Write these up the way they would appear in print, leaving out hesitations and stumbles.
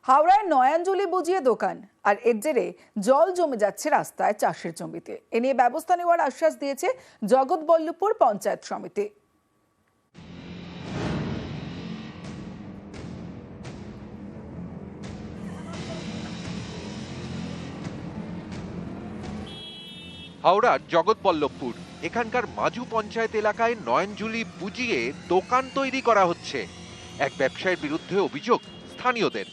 হাওড়ায় নয়াঞ্জলি বুঝিয়ে দোকান আর এর জেরে জল জমে যাচ্ছে রাস্তায় চাষের জমিতে। এ নিয়ে ব্যবস্থা নেওয়ার আশ্বাস দিয়েছে জগৎবল্লভপুর পঞ্চায়েত সমিতি। হাওড়ার জগৎবল্লভপুর এখানকার মাজু পঞ্চায়েত এলাকায় নয়াঞ্জলি বুঝিয়ে দোকান তৈরি করা হচ্ছে। এক ব্যবসায়ীর বিরুদ্ধে অভিযোগ স্থানীয়দের।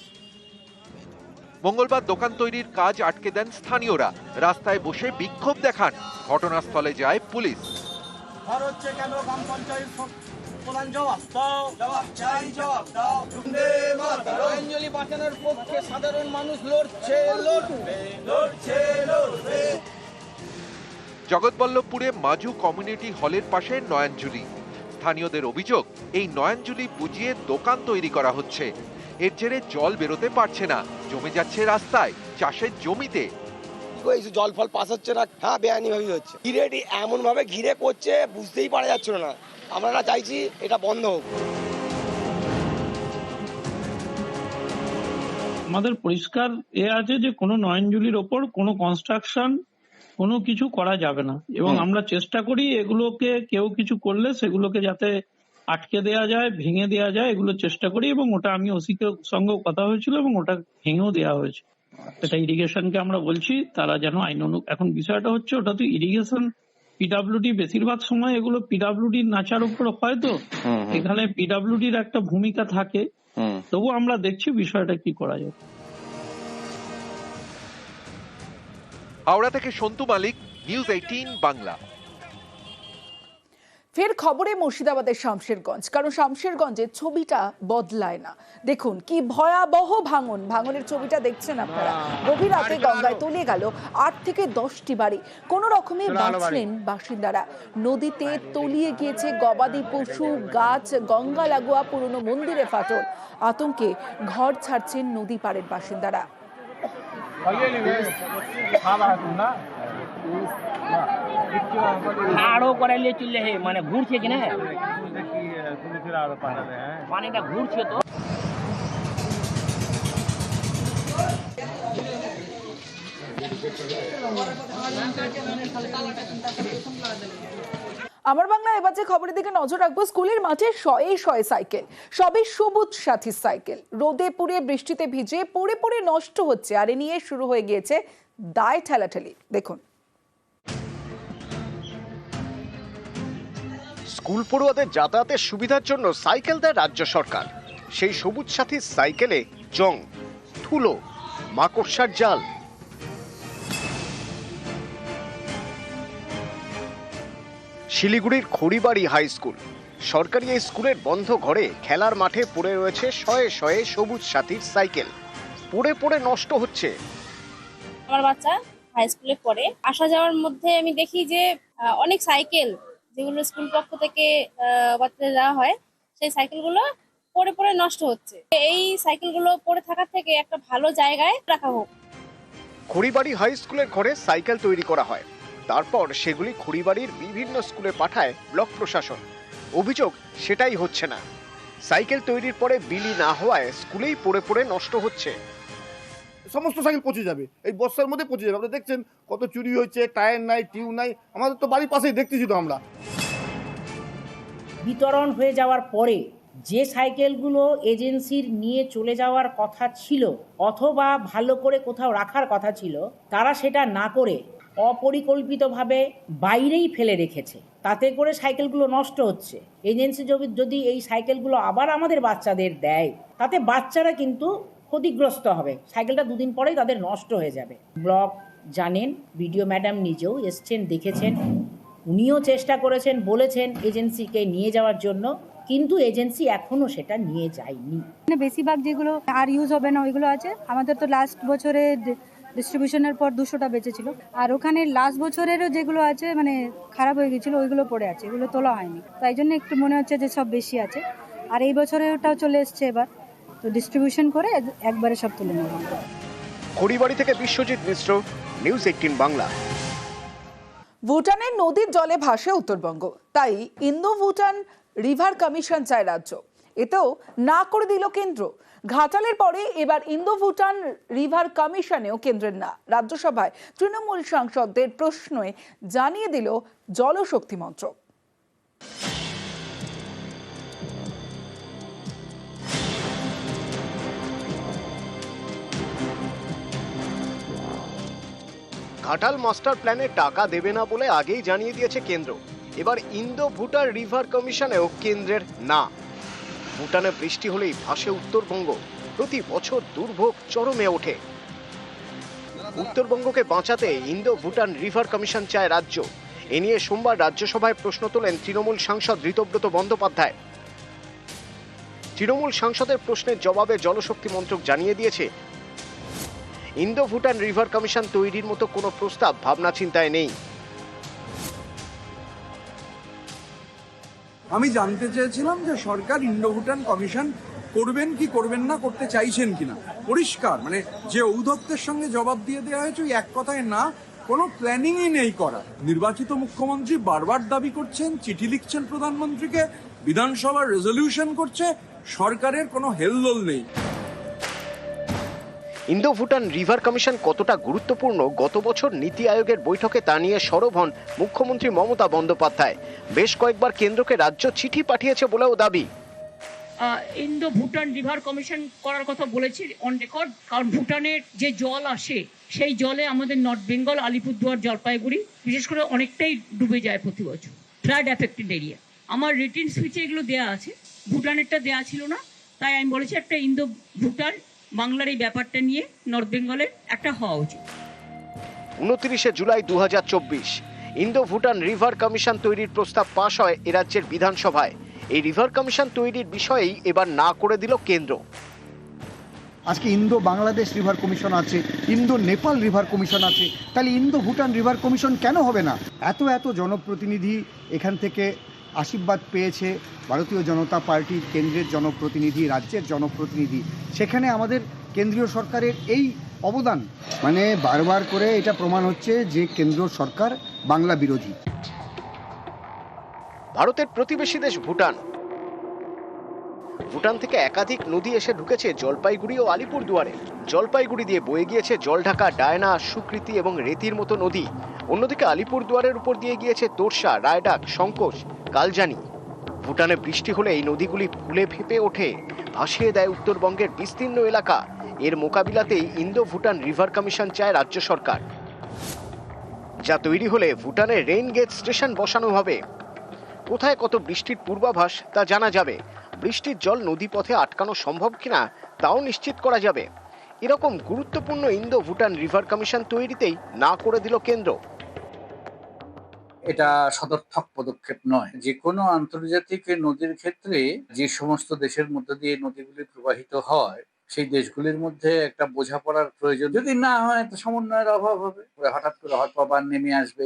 মঙ্গলবার দোকান তৈরির কাজ আটকে দেন স্থানীয়রা, রাস্তায় বসে বিক্ষোভ দেখান। ঘটনাস্থলে যায় পুলিশ। সাধারণ মানুষ লড়ছে, জগৎবল্লভপুরে মাজু কমিউনিটি হলের পাশে নয়াঞ্জলি। স্থানীয়দের অভিযোগ, এই নয়াঞ্জলি বুঝিয়ে দোকান তৈরি করা হচ্ছে। এর জেরে জল বেরোতে পারছে না, জমে যাচ্ছে রাস্তায়, চাষের জমিতে। জল ফল পাস হচ্ছে না, হ্যাঁ বেআইনি ভাবে হচ্ছে। ঘিরেটি এমন ভাবে ঘিরে করছে বুঝতেই পারা যাচ্ছিল না। আমরা চাইছি এটা বন্ধ হোক। আমাদের পরিষ্কার আছে যে কোনো নয়াঞ্জলির ওপর কোনো কনস্ট্রাকশন কোনো কিছু করা যাবে না, এবং আমরা চেষ্টা করি এগুলোকে কেউ কিছু করলে সেগুলোকে যাতে আটকে দেওয়া যায়, ভেঙে দেওয়া যায়, এগুলো চেষ্টা করি। এবং ওটা আমি ওসিকে সঙ্গে কথা হয়েছিল এবং ওটা ভেঙেও দেওয়া হয়েছে। এটা ইরিগেশনকে আমরা বলছি তারা যেন আইন এখন বিষয়টা হচ্ছে ওটা তো ইরিগেশন পিডাব্লিউডি, বেশিরভাগ সময় এগুলো পিডাব্লিউডি নাচার উপর হয়তো এখানে পিডাব্লিউডির একটা ভূমিকা থাকে। তবু আমরা দেখছি বিষয়টা কি করা যায়। হাওড়া থেকে সন্তু মালিক, নিউজ 18 বাংলা। ফের খবরে মুর্শিদাবাদের শামশেরগঞ্জ, কারণ শামশেরগঞ্জের ছবিটা বদলায় না। দেখুন কি ভয়াবহ ভাঙনের ছবিটা দেখছেন আপনারা। গভীর রাতে গঙ্গায় তলিয়ে গেল 8 থেকে 10টি বাড়ি। কোনো রকমে বাঁচলেন বাসিন্দারা। নদীতে তলিয়ে গিয়েছে গবাদি পশু, গাছ, গঙ্গা লাগোয়া পুরনো মন্দিরে ফাটল। আতঙ্কে ঘর ছাড়ছেন নদী পাড়ের বাসিন্দারা। আরো করাইলে চললে হে মানে ঘুরছে কিনা পানিটা ঘুরছে তো। আমার বাংলা এবার যে খবরের দিকে নজর রাখবো, স্কুলের মাঠে শয়ে শয়ে সাইকেল, সবই সবুজ সাথী সাইকেল। রোদে পুড়ে বৃষ্টিতে ভিজে পড়ে পড়ে নষ্ট হচ্ছে, আর এ নিয়ে শুরু হয়ে গিয়েছে দায় ঠেলাঠেলি। দেখুন, স্কুল পড়ুয়াদের যাতায়াতের সুবিধার জন্য সাইকেল দেয় রাজ্য সরকার। সেই সবুজ সাথী সাইকেলে জং, ধুলো, মাকড়সার জাল। শিলিগুড়ির খড়িবাড়ি হাই স্কুল, সরকারি এই স্কুলের বন্ধ ঘরে খেলার মাঠে পড়ে রয়েছে শয়ে শয়ে সবুজ সাথীর সাইকেল। পড়ে পড়ে নষ্ট হচ্ছে। আমার বাচ্চা হাই স্কুলে পড়ে, আসা যাওয়ার মধ্যে আমি দেখি যে অনেক সাইকেল যেগুলো স্কুল পক্ষ থেকে বাচ্চাদের দেওয়া হয়, সেই সাইকেলগুলো পড়ে পড়ে নষ্ট হচ্ছে। এই সাইকেলগুলো পড়ে থাকার থেকে একটা ভালো জায়গায় রাখা হোক। খড়িবাড়ি হাই স্কুলের ঘরে সাইকেল তৈরি করা হয়, তারপর সেগুলি খড়িবাড়ির বিভিন্ন স্কুলে পাঠায় ব্লক প্রশাসন। অভিযোগ সেটাই হচ্ছে না। সাইকেল তৈরির পরে বিলি না হওয়ায় স্কুলেই পড়ে পড়ে নষ্ট হচ্ছে। সমস্ত সাইকেল পচে যাবে, এই বর্ষার মধ্যে পচে যাবে। আপনারা দেখছেন কত চুরি হয়েছে, টায়ার নাই, টিউব নাই। আমাদের তো বাড়ির পাশেই দেখতেছি তো আমরা। বিতরণ হয়ে যাওয়ার পরে যে সাইকেলগুলো এজেন্সির নিয়ে চলে যাওয়ার কথা ছিল অথবা ভালো করে কোথাও রাখার কথা ছিল, তারা সেটা না করে অপরিকল্পিতভাবে বাইরেই ফেলে রেখেছে। তাতে করে সাইকেলগুলো নষ্ট হচ্ছে। এজেন্সি যদি এই সাইকেলগুলো আবার আমাদের বাচ্চাদের দেয়, তাতে বাচ্চারা কিন্তু ক্ষতিগ্রস্ত হবে। সাইকেলটা দুদিন পরেই তাদের নষ্ট হয়ে যাবে। ব্লক জানেন, বিডিও ম্যাডাম নিজেও এসছেন, দেখেছেন, উনিও চেষ্টা করেছেন, বলেছেন এজেন্সিকে নিয়ে যাওয়ার জন্য, কিন্তু এজেন্সি এখনো সেটা নিয়ে যায়নি। বেশিরভাগ যেগুলো আর ইউজ হবে না ওইগুলো আছে। আমাদের তো লাস্ট বছরে ডিস্ট্রিবিউশনের পর 200টা বেঁচেছিল, আর ওখানে লাস্ট বছরেরও যেগুলো আছে মানে খারাপ হয়ে গেছিলো ওইগুলো পড়ে আছে, এগুলো তোলা হয়নি। তাই জন্য একটু মনে হচ্ছে যে সব বেশি আছে। আর এই বছরে ওটাও চলে এসছে, এবার তো ডিস্ট্রিবিউশন করে একবারে সব তুলে নেব। খড়িবাড়ি থেকে বিশ্বজিৎ মিশ্র, নিউজ 18 বাংলা। ভুটানের নদীর জলে ভাসে উত্তরবঙ্গ, তাই ইন্দো ভুটান রিভার কমিশন চায় রাজ্য। এতেও না করে দিল কেন্দ্র। ঘাটালের পরে এবার ইন্দো ভুটান রিভার কমিশনেও কেন্দ্রের না। রাজ্যসভায় তৃণমূল সাংসদদের প্রশ্নে জানিয়ে দিল জলশক্তি মন্ত্রক। ঘাটাল মাস্টার প্ল্যানে টাকা দেবে না বলে আগেই জানিয়ে দিয়েছে কেন্দ্র। এবার ইন্দো ভুটান রিভার কমিশনেও কেন্দ্রের না। ভুটানে বৃষ্টি হলেই ভাসে উত্তরবঙ্গ, প্রতি বছর দুর্ভোগ চরমে ওঠে। উত্তরবঙ্গকে বাঁচাতে ইন্দো ভুটান রিভার কমিশন চায় রাজ্য। এ নিয়ে সোমবার রাজ্যসভায় প্রশ্ন তোলেন তৃণমূল সাংসদ ঋতব্রত বন্দ্যোপাধ্যায়। তৃণমূল সাংসদের প্রশ্নের জবাবে জলশক্তি মন্ত্রক জানিয়ে দিয়েছে, ইন্দো ভুটান রিভার কমিশন তৈরির মতো কোনো প্রস্তাব ভাবনা চিন্তায় নেই। আমি জানতে চেয়েছিলাম যে সরকার ইন্দো ভুটান কমিশন করবেন কি করবেন না, করতে চাইছেন কিনা। পরিষ্কার, মানে যে ঔদ্ধত্যের সঙ্গে জবাব দিয়ে দেওয়া হয়েছে ওই এক কথায় না, কোনো প্ল্যানিংই নেই করা। নির্বাচিত মুখ্যমন্ত্রী বারবার দাবি করছেন, চিঠি লিখছেন প্রধানমন্ত্রীকে, বিধানসভার রেজলিউশন করছে, সরকারের কোনো হেলদোল নেই। ইন্দো ভুটান রিভার কমিশন কতটা গুরুত্বপূর্ণ গত বছর নীতি আয়োগের বৈঠকে তা নিয়ে সরব হন মুখ্যমন্ত্রী মমতা বন্দ্যোপাধ্যায়। বেশ কয়েকবার কেন্দ্রকে রাজ্য চিঠি পাঠিয়েছে বলেও দাবি। ইন্দো ভুটান রিভার কমিশন করার কথা বলেছি অন রেকর্ড, কারণ ভুটানের যে জল আসে সেই জলে আমাদের নর্থ বেঙ্গল, আলিপুরদুয়ার, জলপাইগুড়ি বিশেষ করে অনেকটাই ডুবে যায় প্রতি বছর, ফ্লাড অ্যাফেক্টেড এরিয়া। আমার রিটেন স্পিচে এগুলো দেওয়া আছে, ভুটানেরটা দেওয়া ছিল না, তাই আমি বলেছি একটা ইন্দো ভুটান বাংলার এই ব্যাপারটা নিয়ে নর্থ বেঙ্গলের একটা হওয়া উচিত। 29 July 2024 Indo Bhutan river commission তৈরির প্রস্তাব পাশ হয় এ রাজ্যের বিধানসভায়। এই রিভার কমিশন তৈরির বিষয়েই এবার না করে দিল কেন্দ্র। আজকে ইন্দো বাংলাদেশ রিভার কমিশন আছে, ইন্দো নেপাল রিভার কমিশন আছে, তাহলে ইন্দো ভুটান রিভার কমিশন কেন হবে না? এত জনপ্রতিনিধি এখান থেকে আশীর্বাদ পেয়েছে, ভারতীয় জনতা পার্টির কেন্দ্রের জনপ্রতিনিধি, রাজ্যের জনপ্রতিনিধি, সেখানে আমাদের কেন্দ্রীয় সরকারের এই অবদান, মানে বারবার করে এটা প্রমাণ হচ্ছে যে কেন্দ্র সরকার বাংলা বিরোধী। ভারতের প্রতিবেশী দেশ ভুটান। ভুটান থেকে একাধিক নদী এসে ঢুকেছে জলপাইগুড়ি ও আলিপুরদুয়ারে। জলপাইগুড়ি দিয়ে বয়ে গিয়েছে জলঢাকা, ডায়না, সুকৃতি এবং রেতির মতো নদী। অন্যদিকে আলিপুরদুয়ারের উপর দিয়ে গিয়েছে তোরসা, রায়ডাক, সংকোচ, কালজানি। ভুটানে বৃষ্টি হলে এই নদীগুলি ফুলে ফেঁপে ওঠে, ভাসিয়ে দেয় উত্তরবঙ্গের বিস্তীর্ণ এলাকা। এর মোকাবিলাতেই ইন্দো ভুটান রিভার কমিশন চায় রাজ্য সরকার, যা তৈরি হলে ভুটানে রেইন গেজ স্টেশন বসানো হবে। কোথায় কত বৃষ্টির পূর্বাভাস তা জানা যাবে। বৃষ্টির জল নদীপথে আটকানো সম্ভব কিনা তাও নিশ্চিত করা যাবে। এরকম গুরুত্বপূর্ণ ইন্দো ভুটান রিভার কমিশন তৈরিতেই না করে দিল কেন্দ্র। এটা সদর্থক পদক্ষেপ নয়। যে কোনো আন্তর্জাতিক নদীর ক্ষেত্রে যে সমস্ত দেশের মধ্যে দিয়ে নদীগুলি প্রবাহিত হয় সেই দেশগুলির মধ্যে একটা বোঝাপড়ার প্রয়োজন। যদি না হয় তো সমন্বয়ের অভাব হবে, হঠাৎ করে হয়তো আবার নেমে আসবে।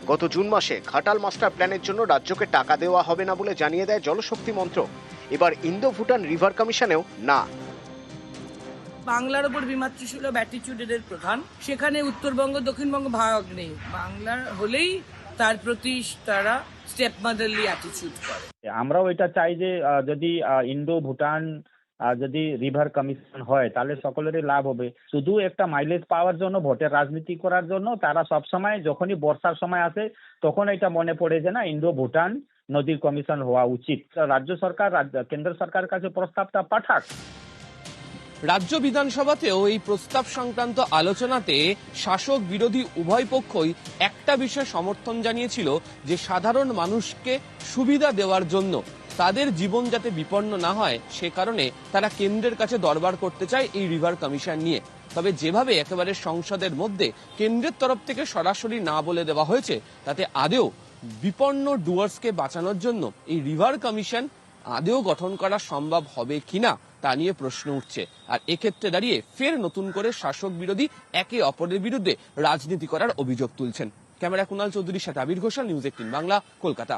গত জুন মাসে ঘাটাল মাস্টার প্ল্যানের জন্য রাজ্যকে টাকা দেওয়া হবে না বলে জানিয়ে দেয় জলশক্তি মন্ত্রক। এবার ইন্দো ভুটান রিভার কমিশনেও না। বাংলার উপর বিমাতৃসুলভ অ্যাটিচিউড এদের প্রধান, সেখানে উত্তরবঙ্গ দক্ষিণবঙ্গ ভাগ নেই। বাংলার হলেই তার প্রতি তারা স্টেপ মাদারলি অ্যাটিচিউড করে। আমরাও এটা চাই যে যদি ইন্দো ভুটান যদি রিভার কমিশন হয় তাহলে সকলেরই লাভ হবে। শুধু একটা মাইলেজ পাওয়ার জন্য, ভোটের রাজনীতি করার জন্য তারা সবসময় যখনই বর্ষার সময় আসে তখন এটা মনে পড়ে যে না ইন্দো ভুটান নদীর কমিশন হওয়া উচিত। রাজ্য সরকার কেন্দ্র সরকারের কাছে প্রস্তাবটা পাঠাক। রাজ্য বিধানসভাতেও এই প্রস্তাব সংক্রান্ত আলোচনাতে শাসক বিরোধী উভয় পক্ষই একটা বিষয় সমর্থন জানিয়েছিল, যে সাধারণ মানুষকে সুবিধা দেওয়ার জন্য, তাদের জীবন যাতে বিপন্ন না হয় সে কারণে তারা কেন্দ্রের কাছে দরবার করতে চায় এই রিভার কমিশন নিয়ে। তবে যেভাবে একেবারে সংসদের মধ্যে কেন্দ্রের তরফ থেকে সরাসরি না বলে দেওয়া হয়েছে, তাতে আদেও বিপন্ন ডুয়ার্সকে বাঁচানোর জন্য এই রিভার কমিশন আদেও গঠন করা সম্ভব হবে কিনা তা নিয়ে প্রশ্ন উঠছে। আর এক্ষেত্রে দাঁড়িয়ে ফের নতুন করে শাসক বিরোধী একে অপরের বিরুদ্ধে রাজনীতি করার অভিযোগ তুলছেন। ক্যামেরা কুণাল চৌধুরীর সাথে আবির ঘোষাল, নিউজ 18 বাংলা, কলকাতা।